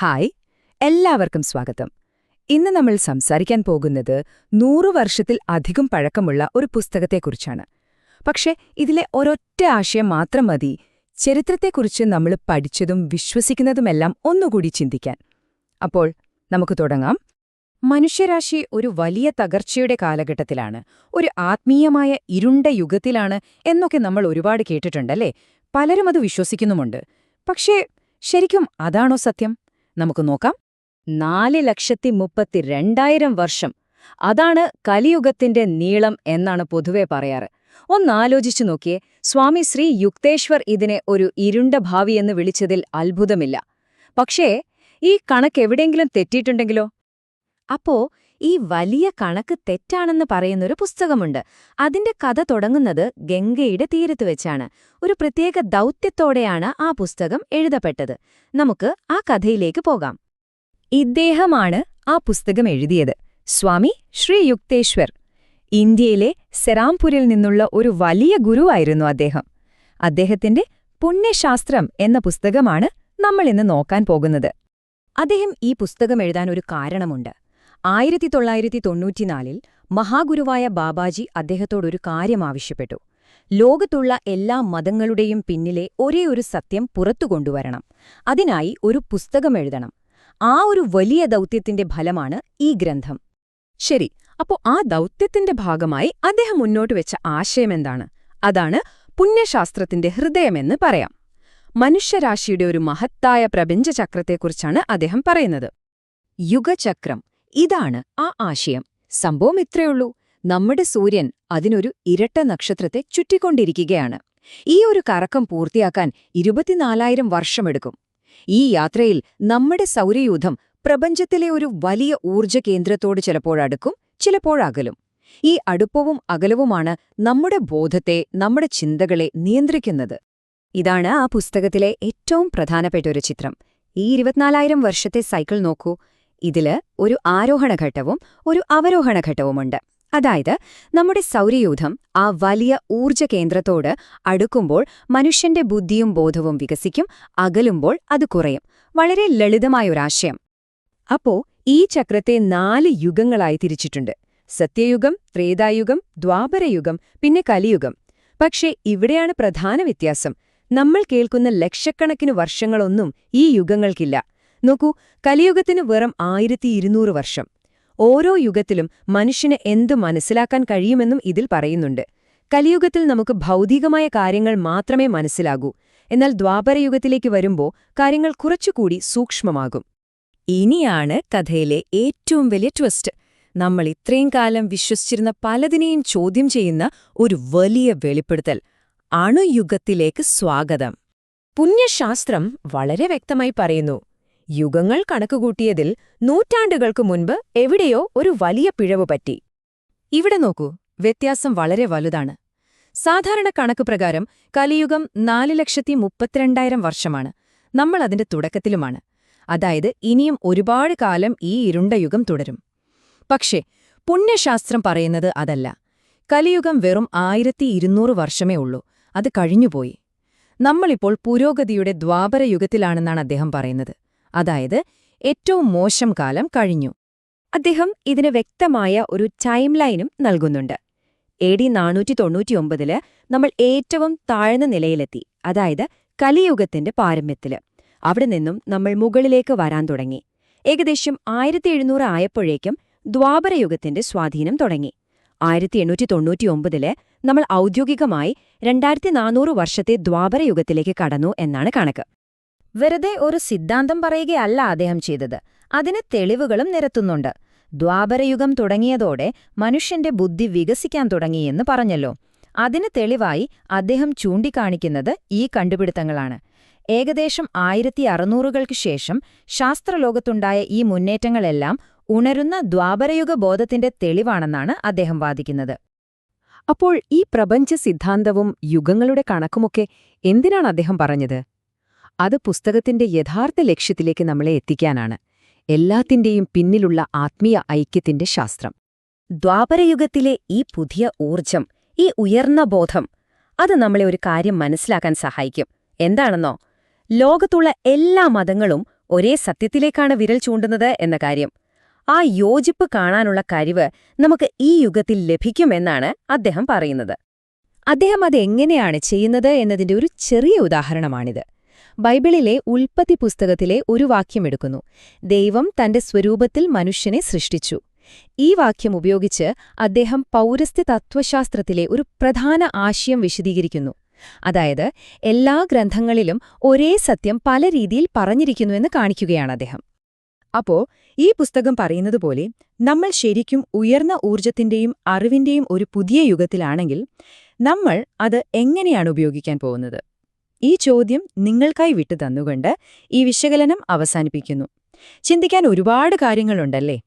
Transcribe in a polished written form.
Hi, എല്ലാവർക്കും സ്വാഗതം. ഇന്ന് നമ്മൾ സംസാരിക്കാൻ പോകുന്നത് 100 വർഷത്തിൽ അധികം പഴക്കമുള്ള ഒരു പുസ്തകത്തെക്കുറിച്ചാണ്. പക്ഷേ ഇതിലെ ഒരൊറ്റ ആശയം മാത്രം മതി ചരിത്രത്തെക്കുറിച്ച് നമ്മൾ പഠിച്ചതും വിശ്വസിക്കുന്നതുമെല്ലാം ഒന്നുകൂടി ചിന്തിക്കാൻ. അപ്പോൾ നമുക്ക് തുടങ്ങാം. മനുഷ്യരാശി ഒരു വലിയ തകർച്ചയുടെ കാലഘട്ടത്തിലാണ്, ഒരു ആത്മീയമായ ഇരുണ്ട യുഗത്തിലാണ് എന്നൊക്കെ നമ്മൾ ഒരുപാട് കേട്ടിട്ടുണ്ടല്ലേ? പലരും അത് വിശ്വസിക്കുന്നുമുണ്ട്. പക്ഷേ ശരിക്കും അതാണോ സത്യം? നമുക്ക് നോക്കാം. 4,32,000 വർഷം, അതാണ് കലിയുഗത്തിന്റെ നീളം എന്നാണ് പൊതുവെ പറയാറ്. ഒന്നാലോചിച്ചു നോക്കിയേ, സ്വാമി ശ്രീ യുക്തേശ്വർ ഇതിനെ ഒരു ഇരുണ്ട ഭാവിയെന്ന് വിളിച്ചതിൽ അത്ഭുതമില്ല. പക്ഷേ ഈ കണക്ക് എവിടെയെങ്കിലും തെറ്റിയിട്ടുണ്ടെങ്കിലോ? അപ്പോ ഈ വലിയ കണക്ക് തെറ്റാണെന്ന് പറയുന്നൊരു പുസ്തകമുണ്ട്. അതിന്റെ കഥ തുടങ്ങുന്നത് ഗംഗയുടെ തീരത്ത് വെച്ചാണ്. ഒരു പ്രത്യേക ദൗത്യത്തോടെയാണ് ആ പുസ്തകം എഴുതപ്പെട്ടത്. നമുക്ക് ആ കഥയിലേക്ക് പോകാം. ഇദ്ദേഹമാണ് ആ പുസ്തകം എഴുതിയത്, സ്വാമി ശ്രീ യുക്തേശ്വർ. ഇന്ത്യയിലെ സെറാംപൂരിൽ നിന്നുള്ള ഒരു വലിയ ഗുരുവായിരുന്നു അദ്ദേഹം. അദ്ദേഹത്തിന്റെ പുണ്യശാസ്ത്രം എന്ന പുസ്തകമാണ് നമ്മളിന്ന് നോക്കാൻ പോകുന്നത്. അദ്ദേഹം ഈ പുസ്തകം എഴുതാൻ ഒരു കാരണമുണ്ട്. 1994 മഹാഗുരുവായ ബാബാജി അദ്ദേഹത്തോടൊരു കാര്യം ആവശ്യപ്പെട്ടു. ലോകത്തുള്ള എല്ലാ മതങ്ങളുടെയും പിന്നിലെ ഒരേ ഒരു സത്യം പുറത്തു കൊണ്ടുവരണം. അതിനായി ഒരു പുസ്തകം എഴുതണം. ആ ഒരു വലിയ ദൗത്യത്തിന്റെ ഫലമാണ് ഈ ഗ്രന്ഥം. ശരി, അപ്പോ ആ ദൗത്യത്തിന്റെ ഭാഗമായി അദ്ദേഹം മുന്നോട്ട് വെച്ച ആശയമെന്താണ്? അതാണ് പുണ്യശാസ്ത്രത്തിന്റെ ഹൃദയമെന്ന് പറയാം. മനുഷ്യരാശിയുടെ ഒരു മഹത്തായ പ്രപഞ്ചചക്രത്തെക്കുറിച്ചാണ് അദ്ദേഹം പറയുന്നത്. യുഗചക്രം, ഇതാണ് ആ ആശയം. സംഭവം ഇത്രയുള്ളൂ. നമ്മുടെ സൂര്യൻ അതിനൊരു ഇരട്ട നക്ഷത്രത്തെ ചുറ്റിക്കൊണ്ടിരിക്കുകയാണ്. ഈ ഒരു കറക്കം പൂർത്തിയാക്കാൻ 24,000 വർഷമെടുക്കും. ഈ യാത്രയിൽ നമ്മുടെ സൗരയൂഥം പ്രപഞ്ചത്തിലെ ഒരു വലിയ ഊർജ്ജ കേന്ദ്രത്തോട് ചിലപ്പോഴടുക്കും, ചിലപ്പോഴകലും. ഈ അടുപ്പവും അകലവുമാണ് നമ്മുടെ ബോധത്തെ, നമ്മുടെ ചിന്തകളെ നിയന്ത്രിക്കുന്നത്. ഇതാണ് ആ പുസ്തകത്തിലെ ഏറ്റവും പ്രധാനപ്പെട്ട ഒരു ചിത്രം. ഈ 24,000 വർഷത്തെ സൈക്കിൾ നോക്കൂ. ഇതില് ഒരു ആരോഹണഘട്ടവും ഒരു അവരോഹണഘട്ടവുമുണ്ട്. അതായത് നമ്മുടെ സൗരയൂഥം ആ വലിയ ഊർജ്ജ കേന്ദ്രത്തോട് അടുക്കുമ്പോൾ മനുഷ്യന്റെ ബുദ്ധിയും ബോധവും വികസിക്കും, അകലുമ്പോൾ അത് കുറയും. വളരെ ലളിതമായൊരാശയം. അപ്പോ ഈ ചക്രത്തെ 4 യുഗങ്ങളായി തിരിച്ചിട്ടുണ്ട്. സത്യയുഗം, ത്രേതായുഗം, ദ്വാപരയുഗം, പിന്നെ കലിയുഗം. പക്ഷേ ഇവിടെയാണ് പ്രധാന വ്യത്യാസം. നമ്മൾ കേൾക്കുന്ന ലക്ഷക്കണക്കിന് വർഷങ്ങളൊന്നും ഈ യുഗങ്ങൾക്കില്ല. നോക്കൂ, കലിയുഗത്തിന് വെറും 1200 വർഷം. ഓരോ യുഗത്തിലും മനുഷ്യന് എന്തു മനസ്സിലാക്കാൻ കഴിയുമെന്നും ഇതിൽ പറയുന്നുണ്ട്. കലിയുഗത്തിൽ നമുക്ക് ഭൗതികമായ കാര്യങ്ങൾ മാത്രമേ മനസ്സിലാകൂ. എന്നാൽ ദ്വാപരയുഗത്തിലേക്ക് വരുമ്പോൾ കാര്യങ്ങൾ കുറച്ചുകൂടി സൂക്ഷ്മമാകും. ഇനിയാണ് കഥയിലെ ഏറ്റവും വലിയ ട്വിസ്റ്റ്. നമ്മൾ ഇത്രയും കാലം വിശ്വസിച്ചിരുന്ന പലതിനെയും ചോദ്യം ചെയ്യുന്ന ഒരു വലിയ വെളിപ്പെടുത്തൽ. അണുയുഗത്തിലേക്ക് സ്വാഗതം. പുണ്യശാസ്ത്രം വളരെ വ്യക്തമായി പറയുന്നു, യുഗങ്ങൾ കണക്കുകൂട്ടിയതിൽ നൂറ്റാണ്ടുകൾക്ക് മുൻപ് എവിടെയോ ഒരു വലിയ പിഴവ് പറ്റി. ഇവിടെ നോക്കൂ, വ്യത്യാസം വളരെ വലുതാണ്. സാധാരണ കണക്ക് പ്രകാരം കലിയുഗം 4,32,000 വർഷമാണ്. നമ്മൾ അതിന്റെ തുടക്കത്തിലുമാണ്. അതായത് ഇനിയും ഒരുപാട് കാലം ഈ ഇരുണ്ട യുഗം തുടരും. പക്ഷേ പുണ്യശാസ്ത്രം പറയുന്നത് അതല്ല. കലിയുഗം വെറും 1200 വർഷമേ ഉള്ളൂ. അത് കഴിഞ്ഞുപോയി. നമ്മളിപ്പോൾ പുരോഗതിയുടെ ദ്വാപരയുഗത്തിലാണെന്നാണ് അദ്ദേഹം പറയുന്നത്. അതായത് ഏറ്റവും മോശം കാലം കഴിഞ്ഞു. അദ്ദേഹം ഇതിന് വ്യക്തമായ ഒരു ടൈം ലൈനും നൽകുന്നുണ്ട്. AD 499 നമ്മൾ ഏറ്റവും താഴ്ന്ന നിലയിലെത്തി, അതായത് കലിയുഗത്തിന്റെ പാരമ്യത്തില്. അവിടെ നിന്നും നമ്മൾ മുകളിലേക്ക് വരാൻ തുടങ്ങി. ഏകദേശം 1700 ആയപ്പോഴേക്കും ദ്വാപരയുഗത്തിന്റെ സ്വാധീനം തുടങ്ങി. 1899 നമ്മൾ ഔദ്യോഗികമായി 2400 വർഷത്തെ ദ്വാപരയുഗത്തിലേക്ക് കടന്നു എന്നാണ് കണക്ക്. വെറുതെ ഒരു സിദ്ധാന്തം പറയുകയല്ല അദ്ദേഹം ചെയ്തത്, അതിന് തെളിവുകളും നിരത്തുന്നുണ്ട്. ദ്വാപരയുഗം തുടങ്ങിയതോടെ മനുഷ്യന്റെ ബുദ്ധി വികസിക്കാൻ തുടങ്ങിയെന്ന് പറഞ്ഞല്ലോ. അതിന് തെളിവായി അദ്ദേഹം ചൂണ്ടിക്കാണിക്കുന്നത് ഈ കണ്ടുപിടുത്തങ്ങളാണ്. ഏകദേശം 1600കൾക്ക് ശേഷം ശാസ്ത്രലോകത്തുണ്ടായ ഈ മുന്നേറ്റങ്ങളെല്ലാം ഉണരുന്ന ദ്വാപരയുഗ ബോധത്തിന്റെ തെളിവാണെന്നാണ് അദ്ദേഹം വാദിക്കുന്നത്. അപ്പോൾ ഈ പ്രപഞ്ച സിദ്ധാന്തവും യുഗങ്ങളുടെ കണക്കുമൊക്കെ എന്തിനാണ് അദ്ദേഹം പറഞ്ഞത്? അത് പുസ്തകത്തിന്റെ യഥാർത്ഥ ലക്ഷ്യത്തിലേക്ക് നമ്മളെ എത്തിക്കാനാണ്. എല്ലാത്തിന്റെയും പിന്നിലുള്ള ആത്മീയ ഐക്യത്തിന്റെ ശാസ്ത്രം. ദ്വാപരയുഗത്തിലെ ഈ പുതിയ ഊർജം, ഈ ഉയർന്ന ബോധം, അത് നമ്മളെ ഒരു കാര്യം മനസ്സിലാക്കാൻ സഹായിക്കും. എന്താണെന്നോ? ലോകത്തുള്ള എല്ലാ മതങ്ങളും ഒരേ സത്യത്തിലേക്കാണ് വിരൽ ചൂണ്ടുന്നത് എന്ന കാര്യം. ആ യോജിപ്പ് കാണാനുള്ള കഴിവ് നമുക്ക് ഈ യുഗത്തിൽ ലഭിക്കുമെന്നാണ് അദ്ദേഹം പറയുന്നത്. അദ്ദേഹം അതെങ്ങനെയാണ് ചെയ്യുന്നത് എന്നതിന്റെ ഒരു ചെറിയ ഉദാഹരണമാണിത്. ബൈബിളിലെ ഉൽപ്പത്തി പുസ്തകത്തിലെ ഒരു വാക്യമെടുക്കുന്നു. ദൈവം തന്റെ സ്വരൂപത്തിൽ മനുഷ്യനെ സൃഷ്ടിച്ചു. ഈ വാക്യം ഉപയോഗിച്ച് അദ്ദേഹം പൗരസ്ത്യ തത്വശാസ്ത്രത്തിലെ ഒരു പ്രധാന ആശയം വിശദീകരിക്കുന്നു. അതായത്, എല്ലാ ഗ്രന്ഥങ്ങളിലും ഒരേ സത്യം പല രീതിയിൽ പറഞ്ഞിരിക്കുന്നുവെന്ന് കാണിക്കുകയാണ് അദ്ദേഹം. അപ്പോ ഈ പുസ്തകം പറയുന്നതുപോലെ നമ്മൾ ശരിക്കും ഉയർന്ന ഊർജത്തിന്റെയും അറിവിന്റെയും ഒരു പുതിയ യുഗത്തിലാണെങ്കിൽ നമ്മൾ അത് എങ്ങനെയാണ് ഉപയോഗിക്കാൻ പോകുന്നത്? ഈ ചോദ്യം നിങ്ങൾക്കായി വിട്ടു തന്നുകൊണ്ട് ഈ വിശകലനം അവസാനിപ്പിക്കുന്നു. ചിന്തിക്കാൻ ഒരുപാട് കാര്യങ്ങളുണ്ടല്ലേ?